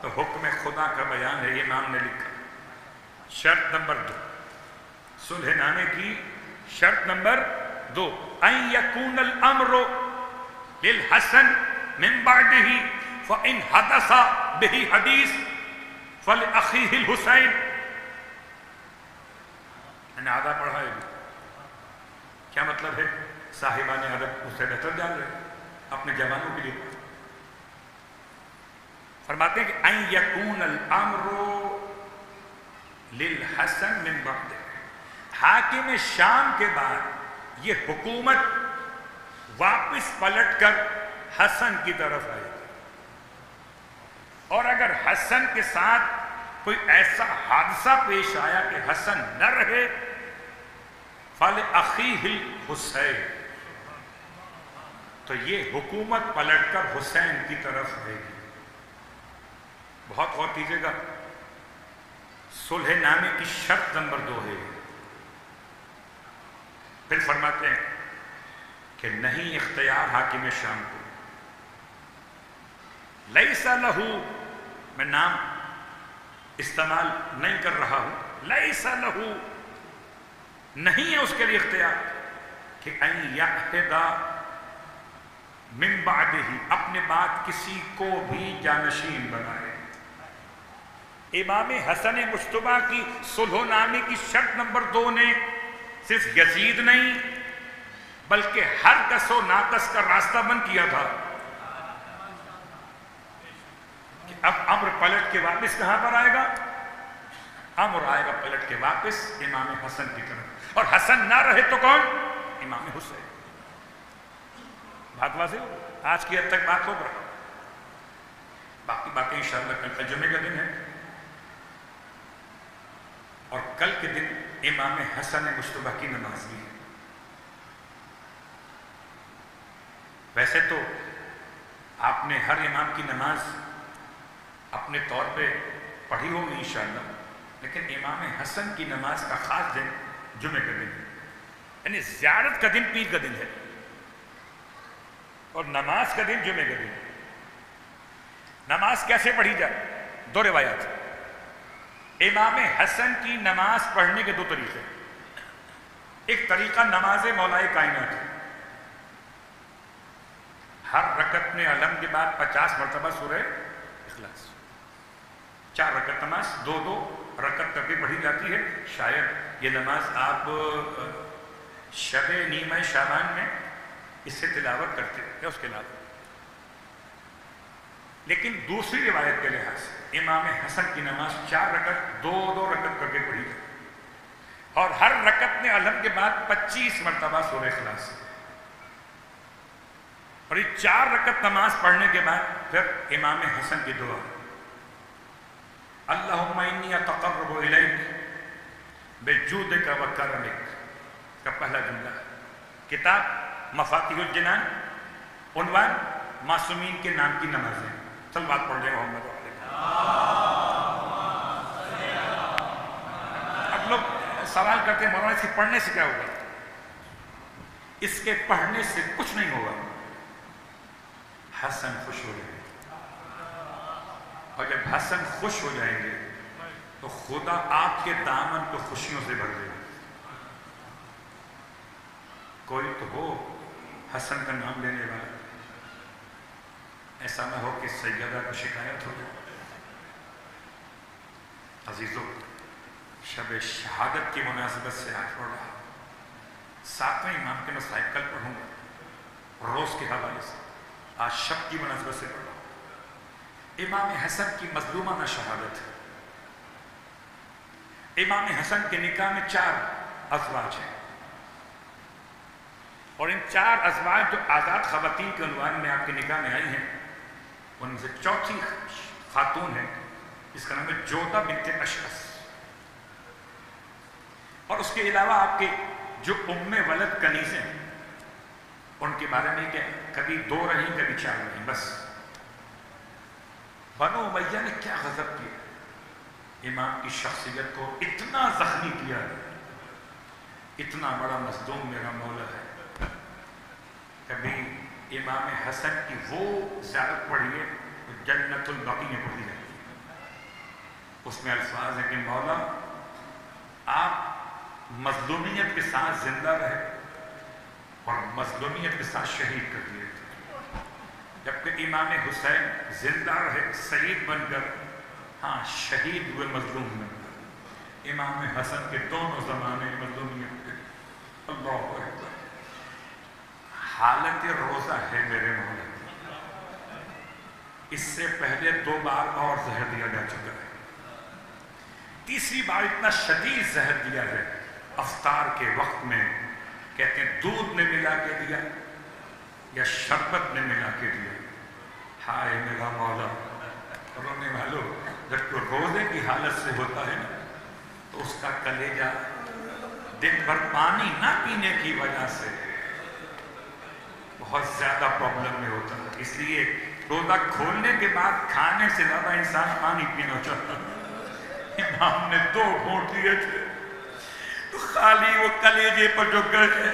تو حکم خدا کا بیان ہے، امام نے لکھا۔ شرط نمبر 2 صلح نامے کی شرط نمبر 2 ان یکون الامر للحسن من بعدہ فان حدث بہ حدیث فلأخیہ الحسین۔ میں نے آدھا پڑھا ہے، کیا مطلب ہے؟ صاحبان ادب اس سے بہتر جان رہے اپنے جوانوں کے لیے۔ فرماتے ہیں کہ ان یکون الامر للحسن من بعد، حاکم شام کے بعد یہ حکومت واپس پلٹ کر حسن کی طرف آئے، اور اگر حسن کے ساتھ کوئی ایسا حادثہ پیش آیا کہ حسن نہ رہے فَلِأَخِيهِ الْحُسَيْنِ، تو یہ حکومت پلٹ کر حسین کی طرف آئے گی۔ بہت غور کیجیے گا، صلح نامے کی شرط نمبر 2 ہے۔ پھر فرماتے ہیں کہ نہیں اختیار حاکم شام کو، لیس لہو، میں نام استعمال نہیں کر رہا ہوں، لیس لہو، نہیں ہے اس کے لیے اختیار کہ ان یعہد من بعدہ، اپنے بعد کسی کو بھی جانشین بنائے۔ امام حسن مجتبیٰ کی صلح نامے کی شرط نمبر 2 نے صرف یزید نہیں بلکہ ہر کس و ناقص کا راستہ بند کیا تھا کہ اب امر پلٹ کے واپس کہاں پر آئے گا؟ امر آئے گا پلٹ کے واپس امام حسن کی طرف، اور حسن نہ رہے تو کون؟ امام حسین۔ بات واضح ہو؟ آج کی حد تک بات ہو رہا، باقی باتیں انشاءاللہ کل جمعے کا دن ہے، اور کل کے دن امام حسن مجتبیٰ کی نماز بھی ہے۔ ویسے تو آپ نے ہر امام کی نماز اپنے طور پہ پڑھی ہوگی انشاءاللہ، لیکن امام حسن کی نماز کا خاص دن جمعے کا دن ہے، یعنی زیارت کا دن پیر کا دن ہے اور نماز کا دن جمعے کا دن ہے۔ نماز کیسے پڑھی جائے؟ 2 روایات۔ امام حسن کی نماز پڑھنے کے 2 طریقے، ایک طریقہ نماز مولائے کائنات، ہر رکعت میں علم کے بعد 50 مرتبہ سورہ اخلاص، 4 رکعت نماز 2 رکعت کر کے پڑھی جاتی ہے۔ شاید یہ نماز آپ شب نیمہ شعبان میں اس سے تلاوت کرتے ہیں اس کے علاوہ، لیکن دوسری روایت کے لحاظ سے امام حسن کی نماز 4 رکعت 2 رکعت کر کے پڑھی جاتی ہے، اور ہر رکعت میں علم کے بعد 25 مرتبہ سورہ اخلاص، اور یہ 4 رکعت نماز پڑھنے کے بعد پھر امام حسن کی دعا، اللہم انی اتقرب الیک بجودک و کرمک کا پہلا جملہ ہے۔ کتاب مفاتیح الجنان، عنوان معصومین کے نام کی نمازیں۔ صلوات پڑھ لیں محمد علیہ۔ اب لوگ سوال کرتے ہیں مولانا اس کے پڑھنے سے کیا ہوگا؟ اس کے پڑھنے سے کچھ نہیں ہوگا، حسن خوش ہو جائیں گے، اور جب حسن خوش ہو جائیں گے تو خدا آپ کے دامن کو خوشیوں سے بھر دے گا۔ کوئی تو ہو حسن کا نام لینے والا، ایسا نہ ہو کہ سیدہ کو شکایت ہو جائے۔ عزیزوں، شب شہادت کی مناسبت سے آج پڑھ رہا، 7ویں امام کے مسائل کل پڑھوں گا روز کے حوالے سے، آج شب کی مناسبت سے پڑھ رہا ہوں۔ امام حسن کی مظلومانہ شہادت ہے۔ امام حسن کے نکاح میں 4 ازواج ہیں، اور ان 4 ازواج جو آزاد خواتین کے عنوان میں آپ کے نکاح میں آئی ہیں، ان میں سے چوتھی خاتون ہے جس کا نام ہے جودہ بنت اشعث، اور اس کے علاوہ آپ کے جو ام ولد کنیزیں ہیں ان کے بارے میں کہ کبھی 2 رہیں کبھی 4 رہیں، بس بنو امیہ نے کیا غضب کیا، امام کی شخصیت کو اتنا زخمی کیا ہے، اتنا بڑا مظلوم میرا مولا ہے۔ کبھی امام حسن کی وہ زیارت پڑھیے جنت البقیع میں پڑھی جاتی ہے، اس میں الفاظ ہے کہ مولا آپ مظلومیت کے ساتھ زندہ رہے اور مظلومیت کے ساتھ شہید کر دیے تھے، جبکہ امام حسین زندہ رہے شہید بن کر، ہاں شہید ہوئے مظلوم بن کر۔ امام حسن کے دونوں زمانے مظلومیت کے۔ اللہ اکبر۔ حالت روزہ ہے میرے مولا، اس سے پہلے 2 بار اور زہر دیا جا چکا ہے، تیسری بار اتنا شدید زہر دیا ہے افطار کے وقت میں، کہتے ہیں دودھ میں ملا کے دیا یا شربت میں ملا کے دیا۔ ہائے میرا مولا، رونے والوں، جب تو روزے کی حالت سے ہوتا ہے نا تو اس کا کلیجہ دن بھر پانی نہ پینے کی وجہ سے بہت زیادہ پرابلم میں ہوتا ہے، اس لیے روزہ کھولنے کے بعد کھانے سے زیادہ انسان پانی پینا چاہتا ہے۔ امام نے 2 گھونٹ لیے تھے تو خالی وہ کلیجے پر جو گئے،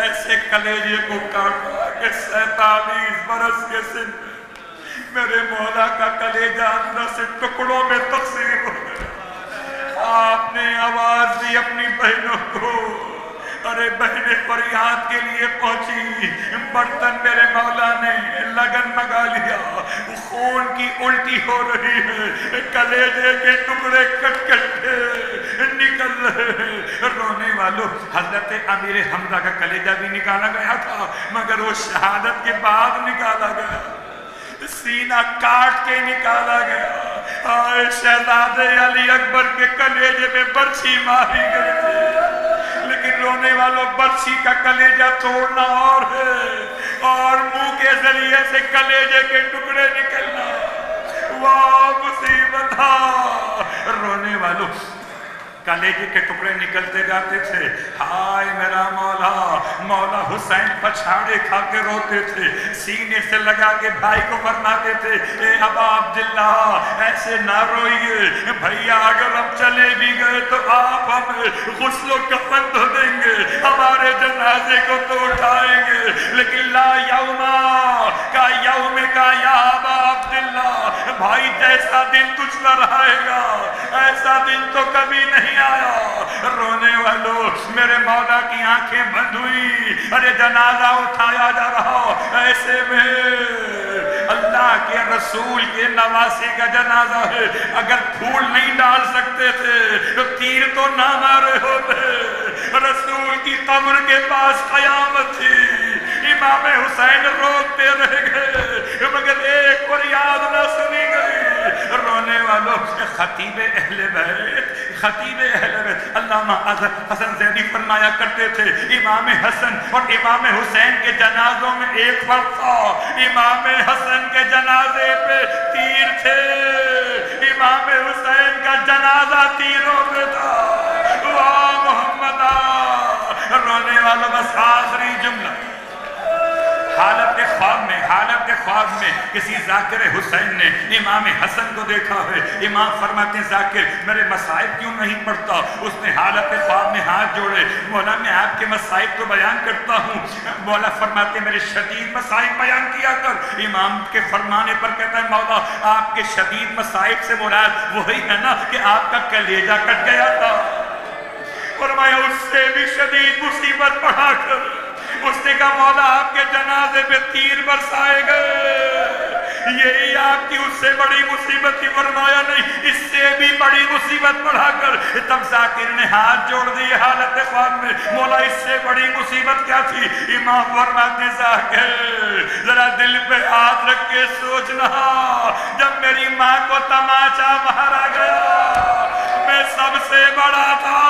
ایسے کلیجے کو کاٹا کہ 47 برس کے سن میرے مولا کا کلیجہ اندر سے ٹکڑوں میں تقسیم ہو گیا۔ آپ نے آواز دی اپنی بہنوں کو، ارے بہنیں فریاد کے لیے پہنچی، برتن میرے مولا نے لگن لگا لیا، خون کی الٹی ہو رہی ہے، کلیجے کے ٹکڑے کٹ کٹ کے نکل رہے۔ رونے والوں، حضرت امیر حمزہ کا کلیجہ بھی نکالا گیا تھا مگر وہ شہادت کے بعد نکالا گیا، سینہ کاٹ کے نکالا گیا۔ آئے شہزادے علی اکبر کے کلیجے میں برچھی ماری گئی تھی، لیکن رونے والوں برچھی کا کلیجہ توڑنا اور ہے اور منہ کے ذریعے سے کلیجے کے ٹکڑے نکلنا، واہ مصیبت ہے۔ رونے والوں، کلیجے کے ٹکڑے نکلتے جاتے تھے، ہائے میرا مولا، مولا حسین پچھاڑے کھا کے روتے تھے، سینے سے لگا کے بھائی کو فرماتے تھے، اے ابا عبداللہ ایسے نہ روئیے بھیا، اگر ہم چلے بھی گئے تو آپ ہمیں غسل و کفن تو دیں گے، ہمارے جنازے کو تو اٹھائیں گے، لیکن لا یوما کا یوم کا یا ابا عبداللہ، بھائی جیسا دن تجھ پر آئے گا ایسا دن تو کبھی نہیں آیا۔ رونے والوں، میرے مولا کی آنکھیں بند ہوئی، ارے جنازہ اٹھایا جا رہا، ایسے میں اللہ کے رسول کے نواسے کا جنازہ ہے، اگر پھول نہیں ڈال سکتے تھے تو تیر تو نہ مارے ہوتے۔ رسول کی قبر کے پاس قیامت تھی، امام حسین روتے رہ گئے مگر ایک فریاد نہ سنی گئی۔ رونے والوں، خطیب اہل بیت، خطیب اہل بیت علامہ حسن زیدی فرمایا کرتے تھے، امام حسن اور امام حسین کے جنازوں میں ایک فرق تھا، امام حسن کے جنازے پہ تیر تھے، امام حسین کا جنازہ تیروں پہ تھا۔ واہ محمد آ۔ رونے والوں، بس آخری جملہ، حالت خواب میں کسی ذاکر حسین نے امام حسن کو دیکھا ہے، امام فرماتے ہیں ذاکر میرے مصائب کیوں نہیں پڑھتا؟ اس نے حالت خواب میں ہاتھ جوڑے، مولا میں آپ کے مصائب تو بیان کرتا ہوں۔ مولا فرماتے ہیں میرے شدید مصائب بیان کیا کر۔ امام کے فرمانے پر کہتا ہے مولا آپ کے شدید مصائب سے مراد وہی ہے نا کہ آپ کا کلیجہ کٹ گیا تھا۔ فرمایا اس سے بھی شدید مصیبت پڑھا کر، اس نے کہا مولا آپ کے جنازے پہ تیر برسائے گئے، یہی آپ کی اس سے بڑی مصیبت تھی۔ فرمایا نہیں، اس سے بھی بڑی مصیبت پڑھا کر۔ تب ذاکر نے ہاتھ جوڑ دیے حالت خواب میں، مولا اس سے بڑی مصیبت کیا تھی؟ امام فرماتے ذاکر ذرا دل پہ ہاتھ رکھ کے سوچنا، جب میری ماں کو تماچا مارا گیا میں سب سے بڑا تھا،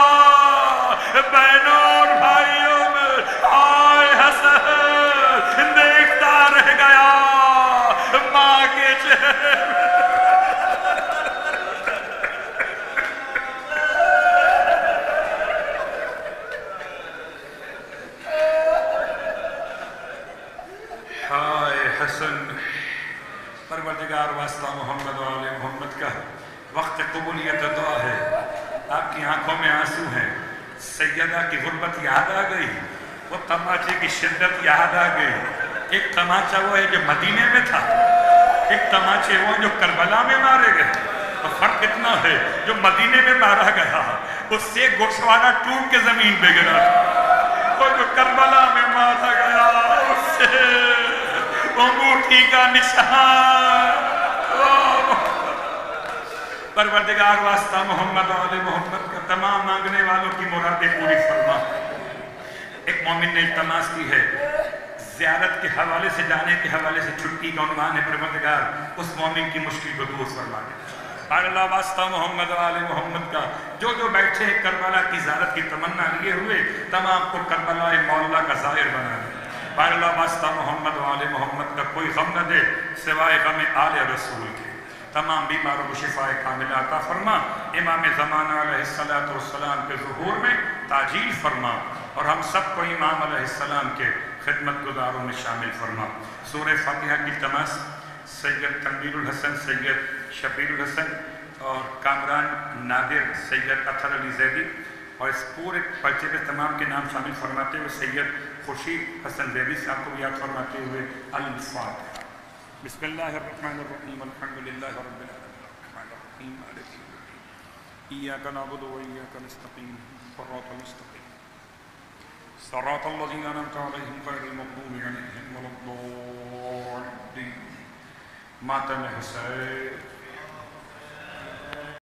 بہنوں اور بھائیوں میں آئے حسن دیکھتا رہ گیا ماں کے چہرے میں۔ ہائے حسن، پروردگار واسطہ محمد و آل محمد کا وقت قبولیت دعا ہے، آپ کی آنکھوں میں آنسو ہیں، سیدہ کی غربت یاد آ گئی، وہ تماچے کی شدت یاد آ گئی. ایک تماچا وہ ہے جو مدینے میں تھا، ایک تماچے وہ جو کربلا میں مارے گئے. تو فرق اتنا ہے، جو مدینے میں مارا گیا اس سے گوشوارہ ٹوٹ کے زمین پہ گرا، وہ جو کربلا میں مارا گیا اس سے انگوٹھی کا نشان. پروردگار واسطہ محمد و آل محمد کا تمام مانگنے والوں کی مرادیں پوری فرما. ایک مومن نے التماس کی ہے زیارت کے حوالے سے، جانے کے حوالے سے، چھٹی کا عنوان ہے پروردگار اس مومن کی مشکل کو دور فرما دے. اللہ واسطہ محمد و آل محمد کا جو بیٹھے ہیں کربلا کی زیارت کی تمنا لیے ہوئے تمام کو کربلا مولا کا ظاہر بنا دے. اللہ واسطہ محمد و آل محمد کا کوئی غم نہ دے سوائے غم آل رسول کے. تمام بیماروں کو شفاء کاملہ عطا فرما. امام زمانہ علیہ السلام کے ظہور میں تاجیل فرما اور ہم سب کو امام علیہ السلام کے خدمت گزاروں میں شامل فرما. سورہ فاتحہ کی تماس سید تنویر الحسن، سید شبیر الحسن اور کامران نادر، سید اطہر علی زیدی اور اس پورے پرچے میں تمام کے نام شامل فرماتے ہوئے سید خورشید حسن زیدی صاحب کو بھی یاد فرماتے ہوئے الفاتحہ. بسم اللہ الرحمن الرحیم الحمد للہ رب العالمین الرحمن الرحیم مالک یوم الدین ایاک نعبد و ایاک نستعین صراط المستقیم صراط الذین انعمت علیہم غیر المغضوب علیہم ولا الضالین. ماتم حسین